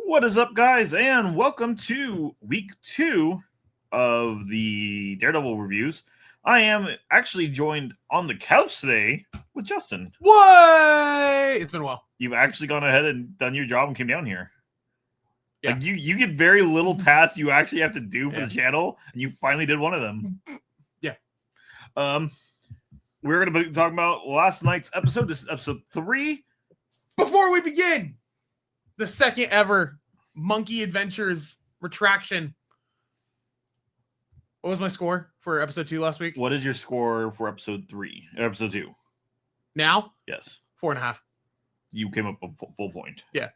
What is up, guys, and welcome to week 2 of the Daredevil reviews. I am actually joined on the couch today with Justin. What? It's been a while. You've actually gone ahead and done your job and came down here. Yeah. Like you get very little tasks you actually have to do for the channel, and you finally did one of them. Yeah. We're going to be talking about last night's episode. This is episode 3. Before we begin, the second ever Monkey Adventures retraction. What was my score for episode 2 last week? What is your score for episode 3? Episode 2? Now? Yes. 4.5. You came up a full point. Yeah.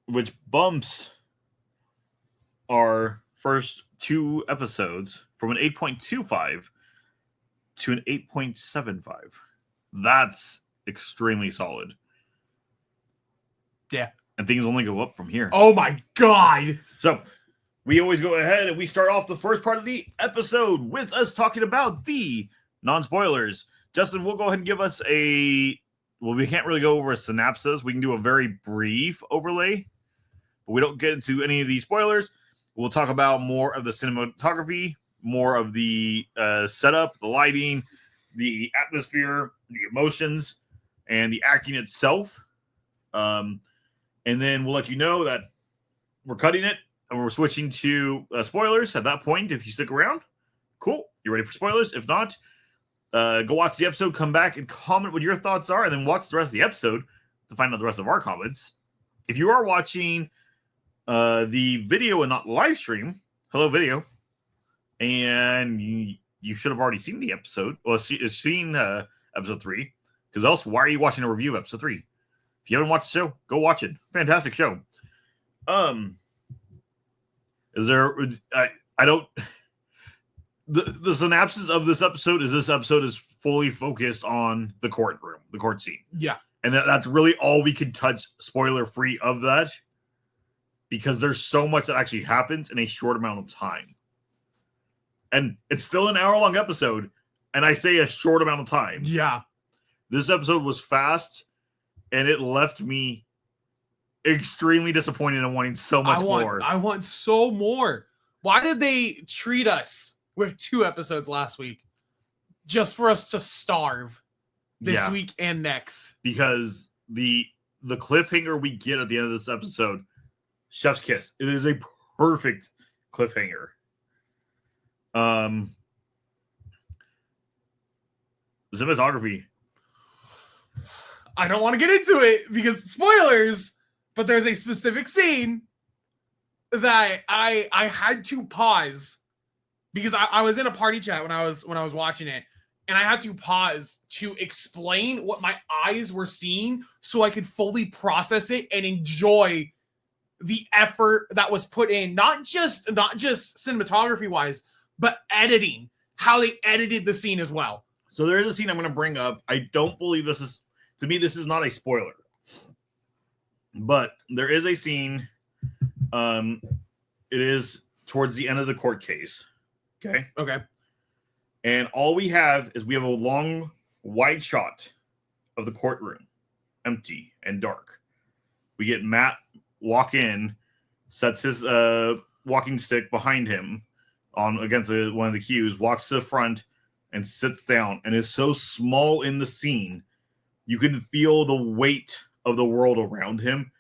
Which bumps our first 2 episodes from an 8.25 to an 8.75. That's extremely solid. Yeah. And things only go up from here. Oh my god. So we always go ahead and we start off the first part of the episode with us talking about the non-spoilers. Justin, we'll go ahead and give us we can't really go over a synopsis. We can do a very brief overlay, but we don't get into any of these spoilers. We'll talk about more of the cinematography, more of the setup, the lighting, the atmosphere, the emotions, and the acting itself. And then we'll let you know that we're cutting it and we're switching to spoilers at that point. If you stick around, cool. You're ready for spoilers. If not, go watch the episode, come back and comment what your thoughts are, and then watch the rest of the episode to find out the rest of our comments. If you are watching the video and not the live stream, hello video, and you should have already seen the episode, or seen episode 3, because else why are you watching a review of episode 3? If you haven't watched the show, go watch it. Fantastic show. Is there? I don't. The synopsis of this episode is fully focused on the courtroom, the court scene. Yeah, and that's really all we can touch spoiler free of that, because there's so much that actually happens in a short amount of time, and it's still an hour-long episode. And I say a short amount of time. Yeah, this episode was fast. And it left me extremely disappointed and wanting so much more. I want so more. Why did they treat us with 2 episodes last week just for us to starve this week and next? Because the cliffhanger we get at the end of this episode, chef's kiss. It is a perfect cliffhanger. The cinematography. I don't want to get into it because spoilers, but there's a specific scene that I had to pause because I was in a party chat when I was watching it, and I had to pause to explain what my eyes were seeing so I could fully process it and enjoy the effort that was put in, not just cinematography wise, but editing, how they edited the scene as well. So there is a scene I'm going to bring up. I don't believe this is. To me, this is not a spoiler, but there is a scene. It is towards the end of the court case. Okay. And all we have is a long, wide shot of the courtroom, empty and dark. We get Matt walk in, sets his walking stick behind him against one of the cues, walks to the front and sits down, and is so small in the scene. You can feel the weight of the world around him.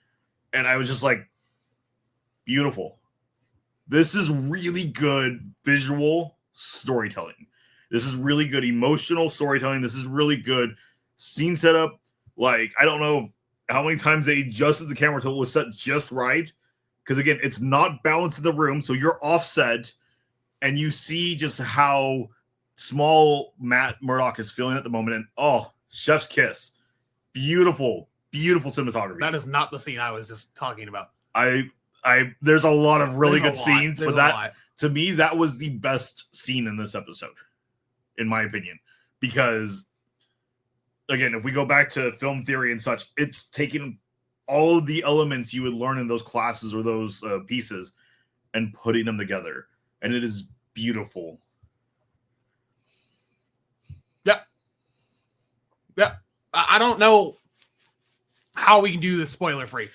And I was just like, beautiful. This is really good visual storytelling. This is really good emotional storytelling. This is really good scene setup. Like, I don't know how many times they adjusted the camera till it was set just right. Because, again, it's not balanced in the room. So you're offset. And you see just how small Matt Murdock is feeling at the moment. And, chef's kiss. Beautiful, beautiful cinematography. That is not the scene I was just talking about. There's a lot of really good scenes, but that to me, that was the best scene in this episode, in my opinion. Because, again, if we go back to film theory and such, it's taking all of the elements you would learn in those classes or those pieces and putting them together. And it is beautiful. Yeah. I don't know how we can do this spoiler free.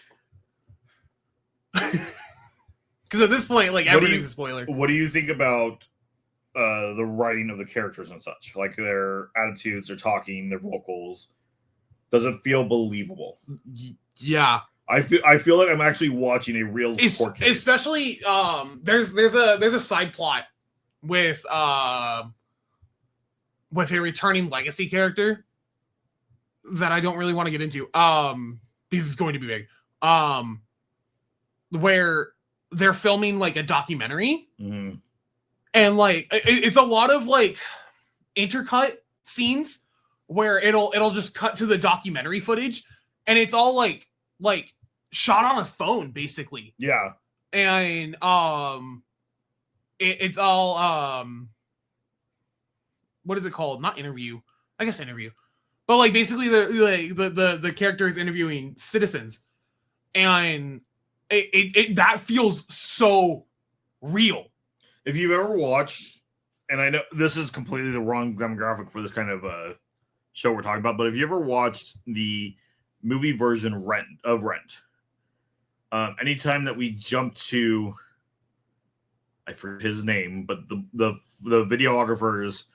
Because at this point, like, everything's a spoiler. What do you think about the writing of the characters and such? Like their attitudes, their talking, their vocals. Does it feel believable? Yeah. I feel like I'm actually watching a real court case. Especially there's a side plot with a returning legacy character that I don't really want to get into because it's going to be big. Where they're filming like a documentary, and like it's a lot of like intercut scenes where it'll just cut to the documentary footage, and it's all like shot on a phone basically. Yeah. And it's all what is it called? Not interview. I guess interview. But like basically the character is interviewing citizens, and it that feels so real. If you've ever watched, and I know this is completely the wrong demographic for this kind of show we're talking about, but if you ever watched the movie version of Rent, anytime that we jump to, I forget his name, but the videographer's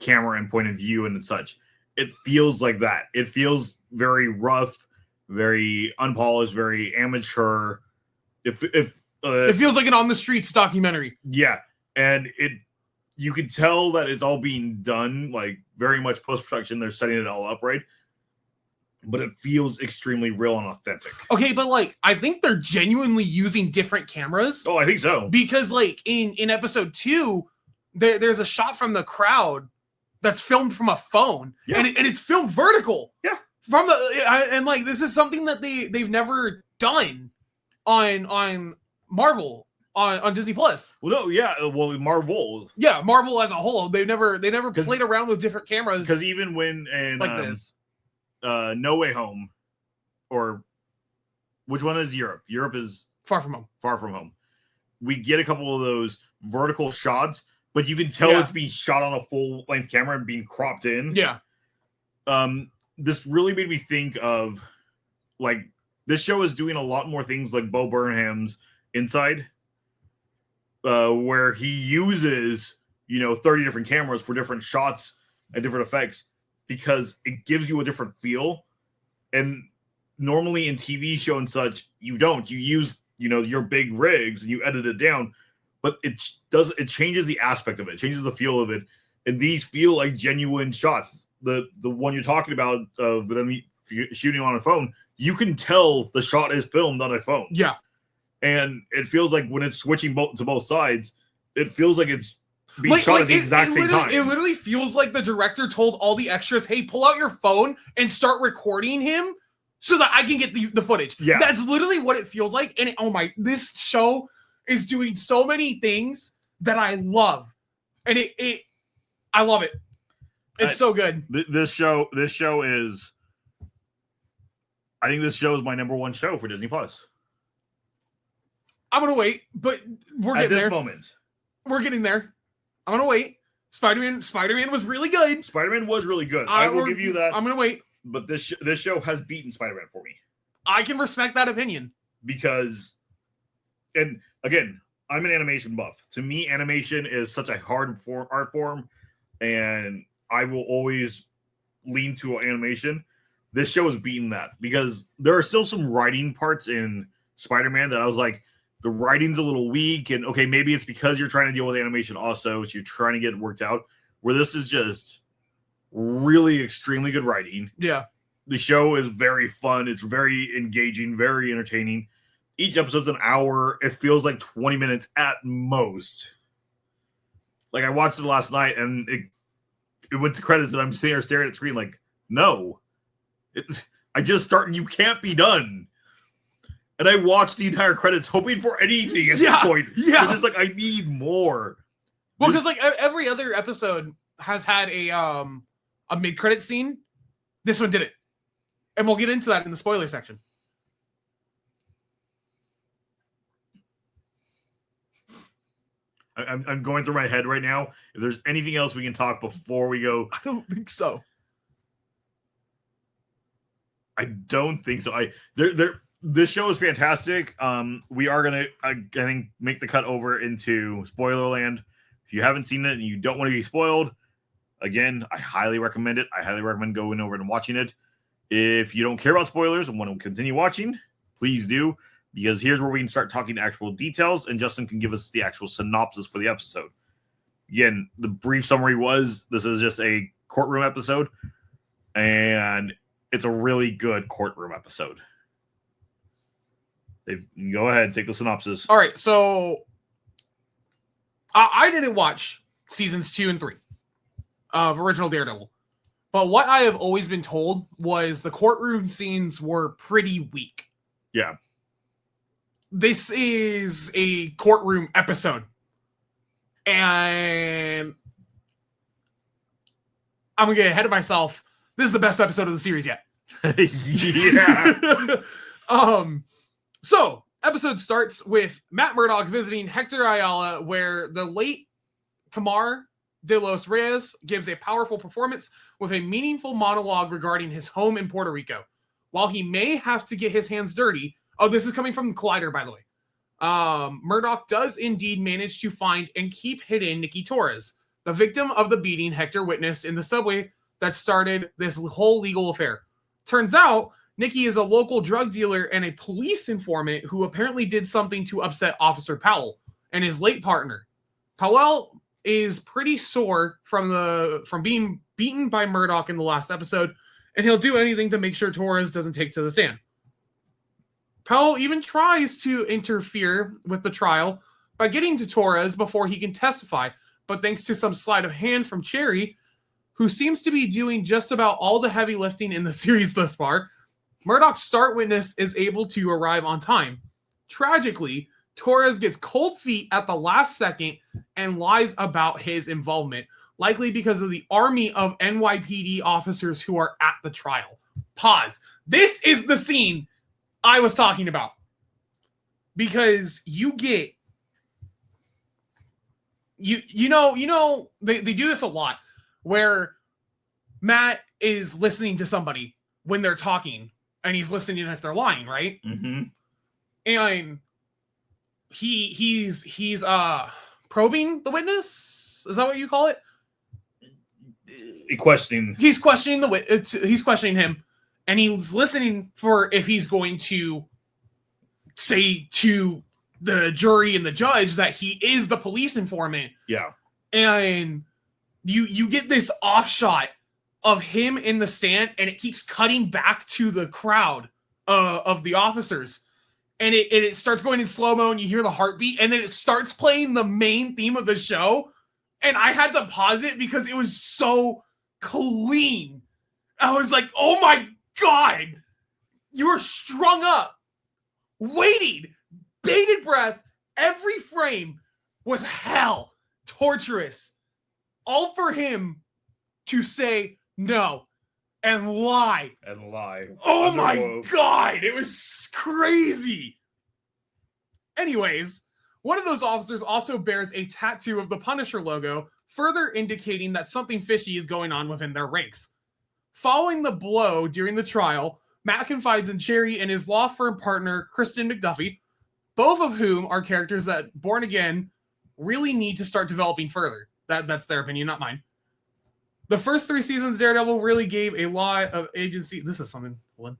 camera and point of view and such, it feels like that. It feels very rough, very unpolished, very amateur. It feels like an on the streets documentary. Yeah, and you could tell that it's all being done like very much post production. They're setting it all up right, but it feels extremely real and authentic. Okay, but like I think they're genuinely using different cameras. Oh, I think so. Because like in episode 2, there's a shot from the crowd that's filmed from a phone, and it's filmed vertical. Yeah, from and like this is something that they've never done on Marvel on Disney Plus. Well, no, yeah, well, Marvel. Yeah, Marvel as a whole, they never played around with different cameras. Because even when this, No Way Home, or which one is Europe? Europe is Far From Home. Far From Home. We get a couple of those vertical shots, but you can tell it's being shot on a full length camera and being cropped in. Yeah. This really made me think of like this show is doing a lot more things like Bo Burnham's Inside, where he uses 30 different cameras for different shots and different effects because it gives you a different feel. And normally in TV show and such, you use your big rigs and you edit it down, but it changes the aspect of it, changes the feel of it, and these feel like genuine shots. The one you're talking about of them shooting on a phone, you can tell the shot is filmed on a phone. Yeah. And it feels like when it's switching to both sides, it feels like it's being shot at the exact same time. It literally feels like the director told all the extras, hey, pull out your phone and start recording him so that I can get the footage. Yeah. That's literally what it feels like. And this show is doing so many things that I love. And I love it. It's so good. This show is, I think this show is my number one show for Disney Plus. I'm going to wait, but we're getting there. At this moment. We're getting there. I'm going to wait. Spider-Man was really good. Spider-Man was really good. I will give you that. I'm going to wait. But this show has beaten Spider-Man for me. I can respect that opinion. Because, and again, I'm an animation buff. To me, animation is such a hard art form, and I will always lean to animation. This show has beaten that because there are still some writing parts in Spider-Man that I was like, the writing's a little weak, and okay, maybe it's because you're trying to deal with animation also, so you're trying to get it worked out, where this is just really extremely good writing. Yeah. The show is very fun. It's very engaging, very entertaining. Each episode's an hour. It feels like 20 minutes at most. Like, I watched it last night, and it went to credits, and I'm sitting there staring at the screen like, no. I just started. You can't be done. And I watched the entire credits hoping for anything at this point. Yeah. It's just like, I need more. Well, because like every other episode has had a mid-credit scene. This one didn't. And we'll get into that in the spoiler section. I'm going through my head right now. If there's anything else we can talk before we go. I don't think so. I don't think so. this show is fantastic. We are gonna I think make the cut over into spoiler land. If you haven't seen it and you don't want to be spoiled, again, I highly recommend it. I highly recommend going over and watching it. If you don't care about spoilers and want to continue watching, please do, because here's where we can start talking actual details, and Justin can give us the actual synopsis for the episode. Again, the brief summary was this is just a courtroom episode, and it's a really good courtroom episode. Go ahead, take the synopsis. All right, so I didn't watch seasons 2 and 3 of original Daredevil, but what I have always been told was the courtroom scenes were pretty weak. Yeah. This is a courtroom episode, and I'm gonna get ahead of myself. This is the best episode of the series yet. Yeah. So, episode starts with Matt Murdock visiting Hector Ayala, where the late Camar de los Reyes gives a powerful performance with a meaningful monologue regarding his home in Puerto Rico. While he may have to get his hands dirty, this is coming from Collider, by the way. Murdock does indeed manage to find and keep hidden Nikki Torres, the victim of the beating Hector witnessed in the subway that started this whole legal affair. Turns out, Nikki is a local drug dealer and a police informant who apparently did something to upset Officer Powell and his late partner. Powell is pretty sore from being beaten by Murdock in the last episode, and he'll do anything to make sure Torres doesn't take to the stand. Powell even tries to interfere with the trial by getting to Torres before he can testify, but thanks to some sleight of hand from Cherry, who seems to be doing just about all the heavy lifting in the series thus far, Murdock's star witness is able to arrive on time. Tragically, Torres gets cold feet at the last second and lies about his involvement, likely because of the army of NYPD officers who are at the trial. Pause. This is the scene I was talking about. Because you get... You know, they do this a lot, where Matt is listening to somebody when they're talking, and he's listening if they're lying, right? Mm-hmm. And he's probing the witness. Is that what you call it? Questioning. He's questioning he's questioning him, and he's listening for if he's going to say to the jury and the judge that he is the police informant. Yeah. And you get this off shot of him in the stand, and it keeps cutting back to the crowd of the officers, and it starts going in slow-mo, and you hear the heartbeat, and then it starts playing the main theme of the show, and I had to pause it because it was so clean. I was like, oh my god, you were strung up, waiting, bated breath. Every frame was hell, torturous, all for him to say no and lie. Oh my god, it was crazy. Anyways, one of those officers also bears a tattoo of the Punisher logo, further indicating that something fishy is going on within their ranks. Following the blow during the trial, Matt confides in Cherry and his law firm partner, Kristen McDuffie, both of whom are characters that Born Again really need to start developing further. That's their opinion, not mine. The first 3 seasons, Daredevil really gave a lot of agency. This is something. Hold on.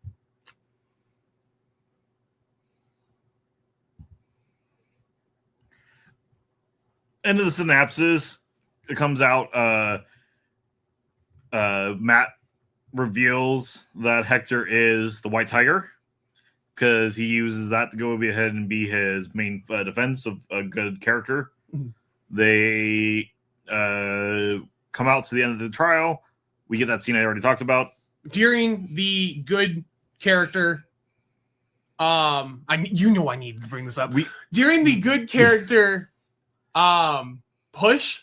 End of the synopsis. It comes out. Matt reveals that Hector is the White Tiger because he uses that to go ahead and be his main defense of a good character. Mm-hmm. They come out to the end of the trial. We get that scene I already talked about. During the good character, I need to bring this up. During the good character push,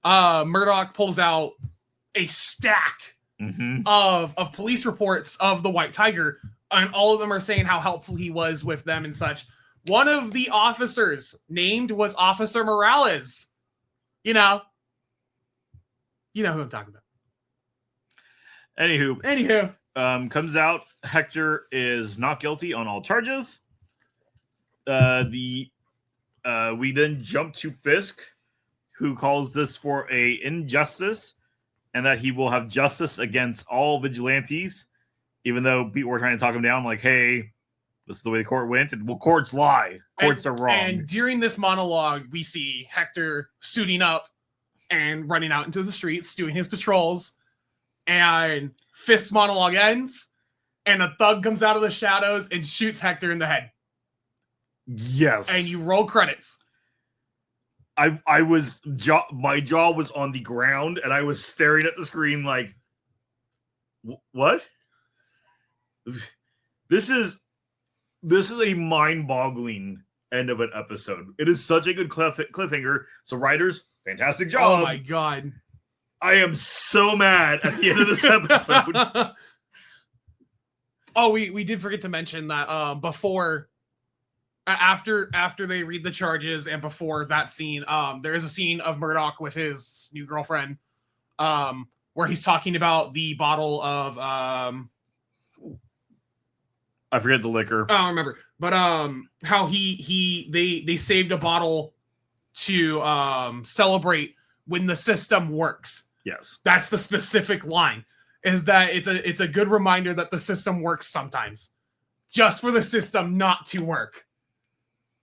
Murdock pulls out a stack of police reports of the White Tiger, and all of them are saying how helpful he was with them and such. One of the officers named was Officer Morales. You know who I'm talking about. Anywho, Comes out, Hector is not guilty on all charges. We then jump to Fisk, who calls this for a injustice, and that he will have justice against all vigilantes, even though people were trying to talk him down, like, hey, this is the way the court went. And, well, courts lie. Courts are wrong. And during this monologue, we see Hector suiting up and running out into the streets, doing his patrols. And Fisk's monologue ends, and a thug comes out of the shadows and shoots Hector in the head. Yes. And you roll credits. My jaw was on the ground, and I was staring at the screen like, what? This is a mind-boggling end of an episode. It is such a good cliffhanger. So writers, fantastic job. Oh my god. I am so mad at the end of this episode. Oh, we did forget to mention that before after they read the charges and before that scene, there is a scene of Murdock with his new girlfriend, where he's talking about the bottle of I forget the liquor. I don't remember, but how they saved a bottle to celebrate when the system works. Yes, that's the specific line. Is that it's a good reminder that the system works sometimes, just for the system not to work.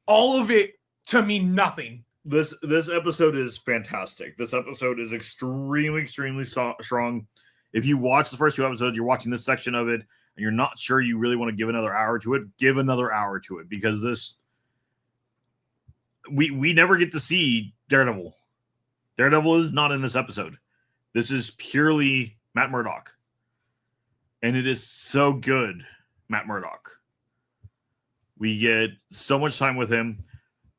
All of it to mean nothing. This episode is fantastic. This episode is extremely strong. If you watch the first two episodes, you're watching this section of it, and you're not sure you really want to give another hour to it, give another hour to it, because this we never get to see Daredevil. Daredevil is not in this episode. This is purely Matt Murdock. And it is so good, Matt Murdock. We get so much time with him.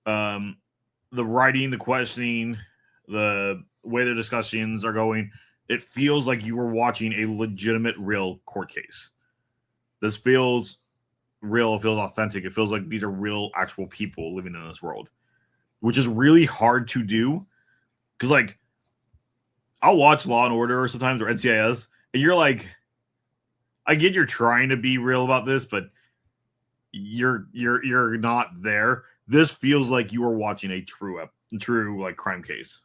The writing, the questioning, the way the discussions are going, it feels like you were watching a legitimate, real court case. This feels real. It feels authentic. It feels like these are real, actual people living in this world, which is really hard to do. Because, like, I'll watch Law and Order sometimes, or NCIS, and you're like, I get you're trying to be real about this, but you're not there. This feels like you are watching a true like crime case.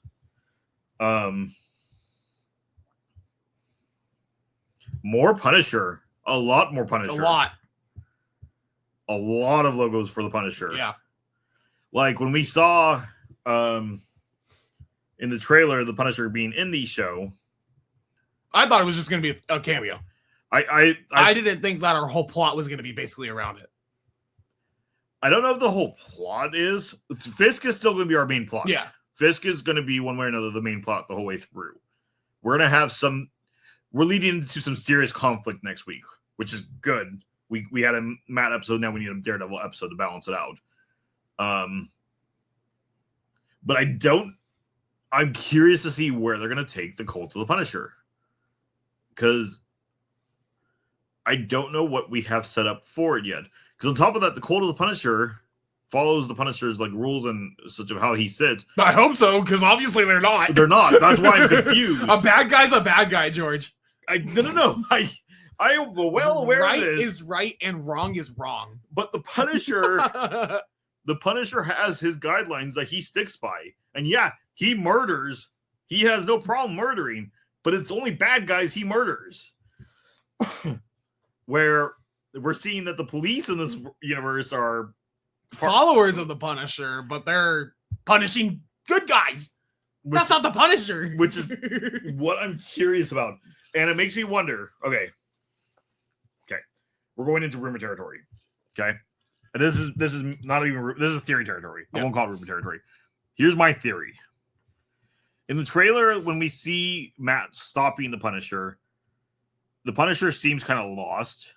More Punisher, a lot more Punisher, a lot of logos for the Punisher. Yeah, like when we saw in the trailer the Punisher being in the show, I thought it was just going to be a cameo. I didn't think that our whole plot was going to be basically around it. I don't know if the whole plot is. Fisk is still going to be our main plot. Yeah. Fisk is going to be one way or another the main plot the whole way through. We're going to have we're leading into some serious conflict next week, which is good. We had a Matt episode, now we need a Daredevil episode to balance it out. But I'm curious to see where they're going to take the Cult of the Punisher. Because I don't know what we have set up for it yet. Because on top of that, the Cult of the Punisher follows the Punisher's like rules and such of how he sits. I hope so, because obviously they're not. They're not. That's why I'm confused. A bad guy's a bad guy, George. No. I am well aware of this. Right is right and wrong is wrong. But the Punisher has his guidelines that he sticks by. And yeah, he murders. He has no problem murdering. But it's only bad guys he murders. Where we're seeing that the police in this universe are followers of the Punisher, but they're punishing good guys. That's not the Punisher. Which is what I'm curious about. And it makes me wonder, okay. We're going into rumor territory. Okay. And this is not even, this is theory territory. I won't call it rumor territory. Here's my theory. In the trailer, when we see Matt stopping the Punisher seems kind of lost.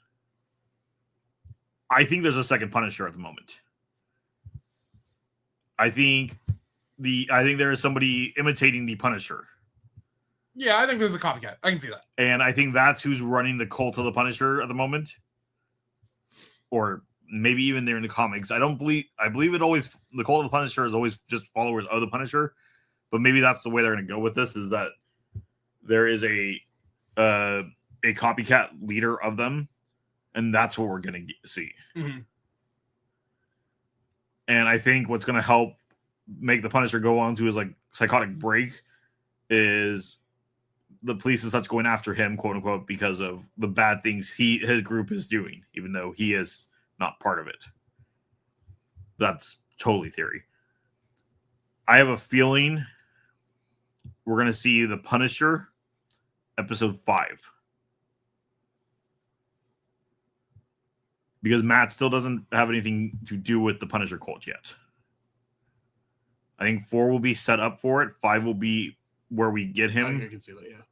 I think there's a second Punisher at the moment. I think there is somebody imitating the Punisher. Yeah, I think there's a copycat. I can see that. And I think that's who's running the Cult of the Punisher at the moment. Or maybe even there in the comics. I believe it always, the Cult of the Punisher is always just followers of the Punisher. But maybe that's the way they're going to go with this, is that there is a a copycat leader of them, and that's what we're going to see. Mm-hmm. And I think what's going to help make the Punisher go on to his like psychotic break is the police and such going after him, quote unquote, because of the bad things his group is doing, even though he is not part of it. That's totally theory. I have a feeling we're going to see the Punisher episode 5. Because Matt still doesn't have anything to do with the Punisher cult yet. I think 4 will be set up for it. 5 will be where we get him. I can see that, yeah.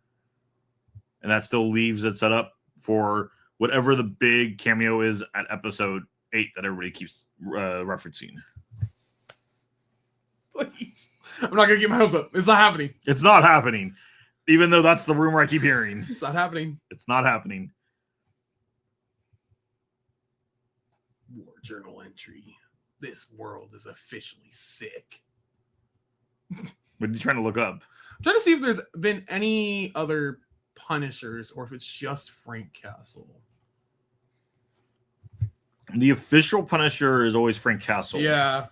And that still leaves it set up for whatever the big cameo is at episode 8 that everybody keeps referencing. Please. I'm not going to get my hopes up. It's not happening. It's not happening. Even though that's the rumor I keep hearing. It's not happening. It's not happening. War journal entry. This world is officially sick. What are you trying to look up? I'm trying to see if there's been any other Punishers or if it's just Frank Castle. The official Punisher is always Frank Castle. Yeah.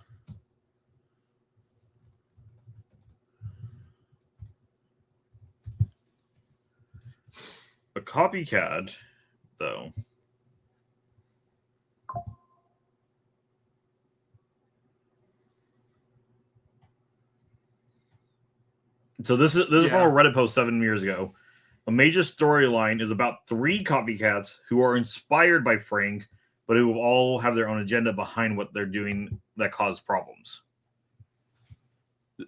A copycat, though. So this is from a Reddit post 7 years ago. A major storyline is about 3 copycats who are inspired by Frank, but who all have their own agenda behind what they're doing that cause problems.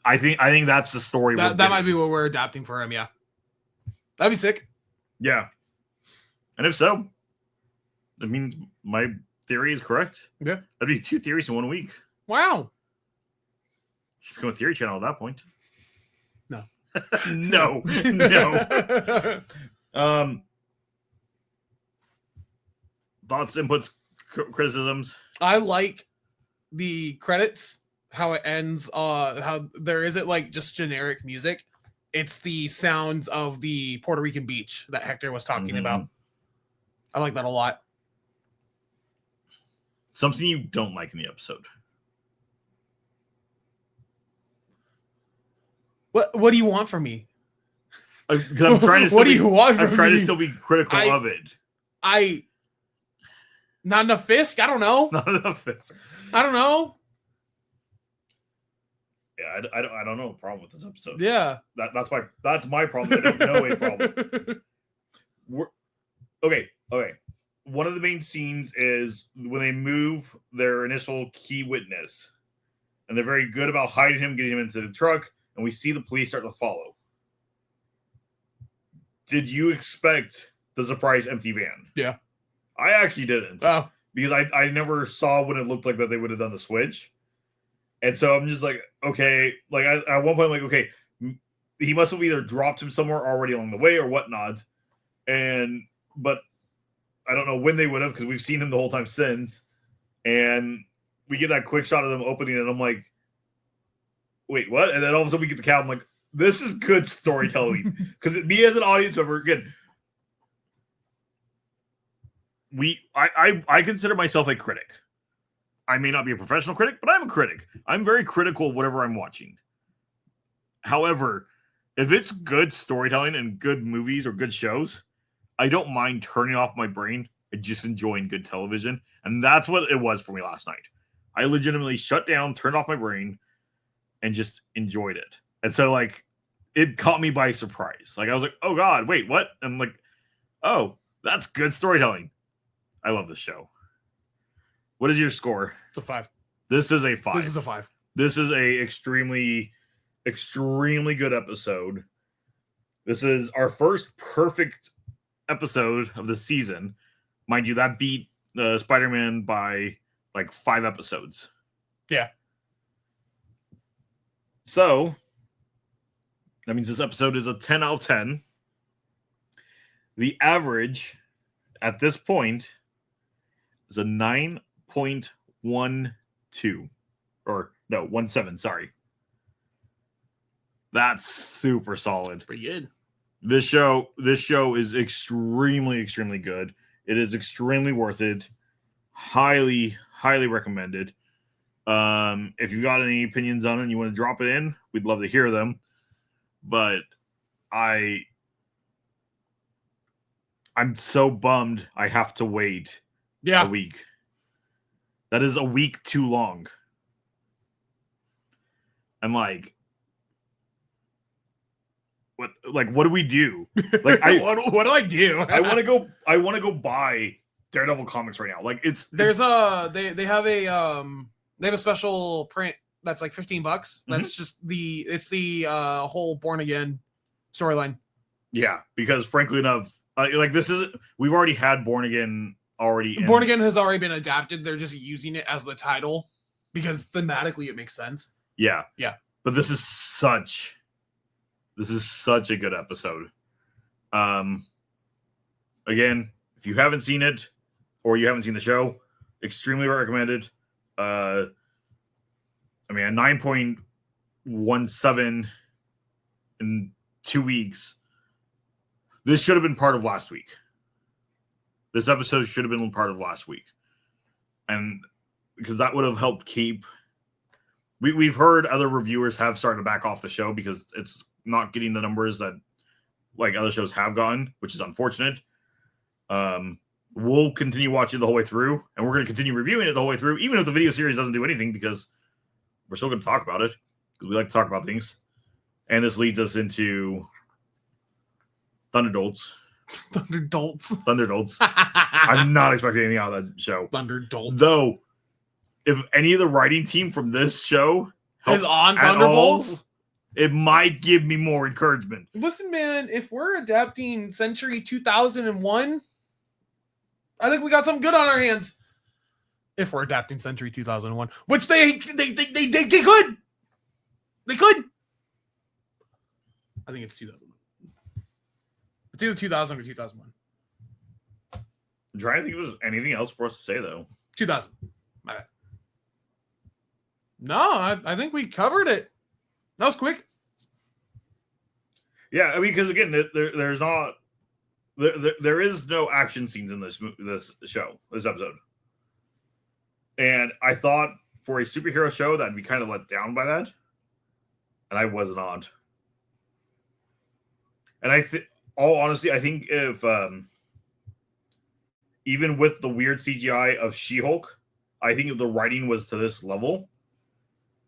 I think that's the story. That might be what we're adapting for him. Yeah, that'd be sick. Yeah, and if so, that means my theory is correct. Yeah, that'd be 2 theories in 1 week. Wow. Should become a theory channel at that point. No. no. Thoughts, inputs, criticisms. I like the credits, how it ends, how there isn't like just generic music. It's the sounds of the Puerto Rican beach that Hector was talking about. I like that a lot. Something you don't like in the episode. What do you want from me? Because I'm trying to. What do you want from me? I'm trying to still be critical of it. Not enough Fisk. I don't know. Not enough Fisk. I don't know. Yeah, I don't know a problem with this episode. Yeah, that's my problem. I don't know a problem. Okay. One of the main scenes is when they move their initial key witness, and they're very good about hiding him, getting him into the truck, and we see the police start to follow. Did you expect the surprise empty van? Yeah. I actually didn't. Oh. Because I never saw when it looked like that they would have done the switch. And so I'm just like, okay. Like, at one point, I'm like, okay, he must have either dropped him somewhere already along the way or whatnot. But I don't know when they would have, because we've seen him the whole time since. And we get that quick shot of them opening it, and I'm like, wait, what? And then all of a sudden we get the cow. I'm like, this is good storytelling. Because me as an audience member, again, I consider myself a critic. I may not be a professional critic, but I'm a critic. I'm very critical of whatever I'm watching. However, if it's good storytelling and good movies or good shows, I don't mind turning off my brain and just enjoying good television. And that's what it was for me last night. I legitimately shut down, turned off my brain, and just enjoyed it. And so, like, it caught me by surprise. Like, I was like, oh, God, wait, what? And I'm like, oh, that's good storytelling. I love this show. What is your score? It's a 5. This is a 5. This is a 5. This is a extremely, extremely good episode. This is our first perfect episode of the season. Mind you, that beat Spider-Man by like 5 episodes. Yeah. So, that means this episode is a 10 out of 10. The average at this point is a 9.12. Or, no, 17, sorry. That's super solid. Pretty good. This show is extremely, extremely good. It is extremely worth it. Highly, highly recommended. If you got any opinions on it and you want to drop it in, we'd love to hear them. But I'm so bummed I have to wait a week. That is a week too long. I'm like, what do we do? Like, what do I do? I want to go buy Daredevil comics right now. Like, they have a special print that's like $15. That's just the whole Born Again storyline. Yeah, because frankly enough, we've already had Born Again already. Born Again has already been adapted. They're just using it as the title because thematically it makes sense. Yeah. But this is such a good episode. Again, if you haven't seen it or you haven't seen the show, extremely recommended. A 9.17 in 2 weeks. This should have been part of last week. This episode should have been part of last week. And because that would have helped keep... We've heard other reviewers have started to back off the show because it's not getting the numbers that like other shows have gotten, which is unfortunate. We'll continue watching the whole way through, and we're going to continue reviewing it the whole way through, even if the video series doesn't do anything, because we're still going to talk about it, because we like to talk about things. And this leads us into Thunderdolts. Thunderdolts. I'm not expecting anything out of that show. Thunderdolts. Though, if any of the writing team from this show is on Thunderbolts, it might give me more encouragement. Listen, man, if we're adapting Century 2001, I think we got something good on our hands. If we're adapting Century 2001, which they could. They could. I think it's 2001. It's either 2000 or 2001. I'm trying to think if there's anything else for us to say, though. 2000. My bad. No, I think we covered it. That was quick. Yeah, I mean, because again, there's not... There is no action scenes in this episode. And I thought for a superhero show that I'd be kind of let down by that. And I was not. And all honesty, I think if even with the weird CGI of She-Hulk, I think if the writing was to this level,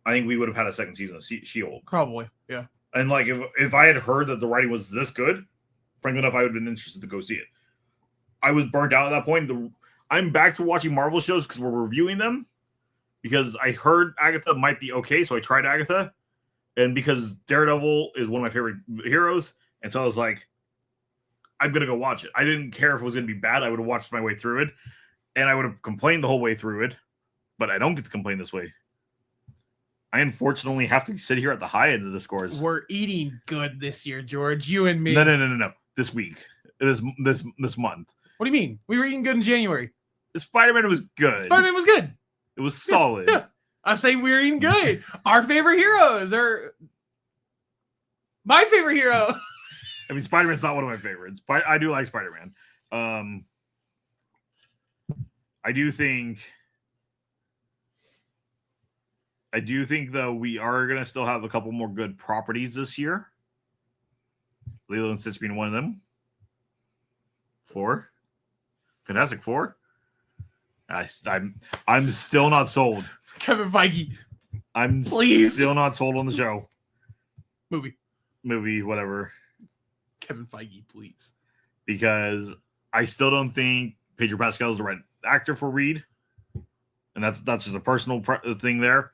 I think we would have had a second season of She-Hulk. Probably, yeah. And like if I had heard that the writing was this good, frankly enough, I would have been interested to go see it. I was burnt out at that point. I'm back to watching Marvel shows because we're reviewing them. Because I heard Agatha might be okay, so I tried Agatha. And because Daredevil is one of my favorite heroes, and so I was like, I'm going to go watch it. I didn't care if it was going to be bad. I would have watched my way through it. And I would have complained the whole way through it. But I don't get to complain this way. I unfortunately have to sit here at the high end of the scores. We're eating good this year, George. You and me. No. This week. This month. What do you mean? We were eating good in January. Spider-Man was good. Spider-Man was good. It was solid. Yeah. I'm saying we were eating good. Our favorite heroes are... My favorite hero. I mean, Spider-Man's not one of my favorites, but I do like Spider-Man. I do think, though, we are going to still have a couple more good properties this year. Lilo and Stitch being one of them. 4. Fantastic Four. I'm still not sold. Kevin Feige. I'm still not sold on the show. Movie, whatever. Kevin Feige, please. Because I still don't think Pedro Pascal is the right actor for Reed. And that's just a personal thing there.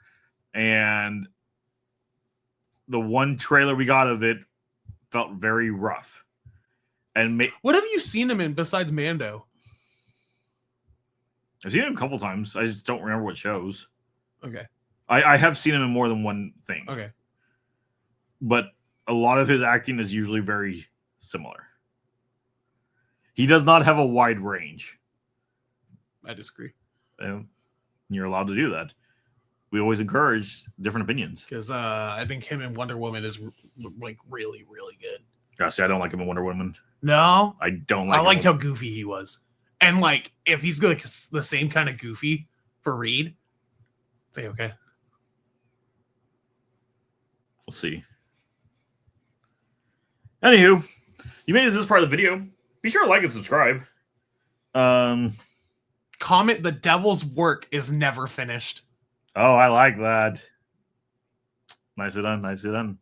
And the one trailer we got of it felt very rough. And what have you seen him in besides Mando? I've seen him a couple times. I just don't remember what shows. Okay. I have seen him in more than one thing. Okay. But a lot of his acting is usually very similar. He does not have a wide range. I disagree. You're allowed to do that. We always encourage different opinions. Because I think him and Wonder Woman is like really, really good. Gosh, I don't like him in Wonder Woman. No, I don't like. I liked how goofy he was, and like if he's like the same kind of goofy for Reed, say okay. We'll see. Anywho, you made it this part of the video. Be sure to like and subscribe. Comment the devil's work is never finished. Oh, I like that. Nicely done. Nicely done.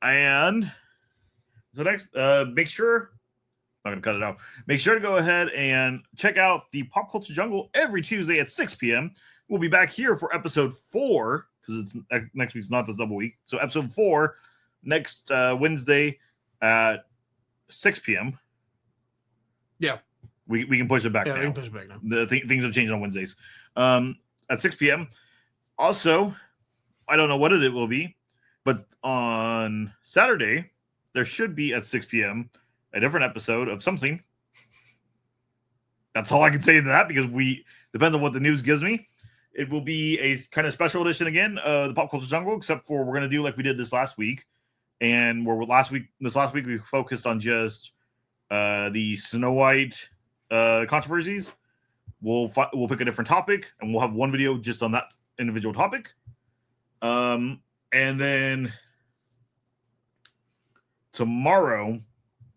And the next, make sure. I'm not gonna cut it out. Make sure to go ahead and check out the Pop Culture Jungle every Tuesday at 6 p.m. We'll be back here for episode 4 because it's next week's not the double week. So episode 4 next Wednesday at 6 p.m. Yeah, we can push it back. Yeah, now. we can push it back now. Things have changed on Wednesdays. At 6 p.m. Also, I don't know what it will be, but on Saturday there should be at 6 p.m. a different episode of something. That's all I can say to that because depends on what the news gives me. It will be a kind of special edition again, the Pop Culture Jungle, except for we're going to do like we did this last week. And this last week we focused on just the Snow White controversies. We'll pick a different topic and we'll have one video just on that individual topic. And then tomorrow,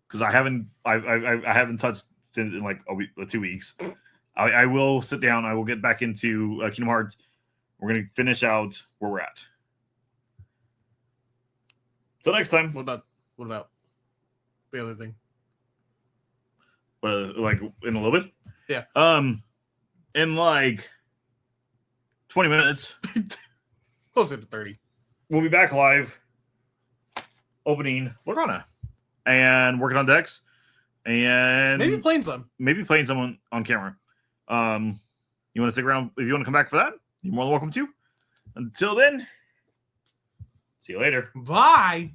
because I haven't touched in like a week, 2 weeks. I will sit down. I will get back into Kingdom Hearts. We're gonna finish out where we're at. Till next time. What about the other thing? Like in a little bit. Yeah. In like 20 minutes. Closer to 30. We'll be back live. Opening Lorgana. And working on decks. And maybe playing some on camera. You want to stick around if you want to come back for that? You're more than welcome to. Until then, see you later. Bye.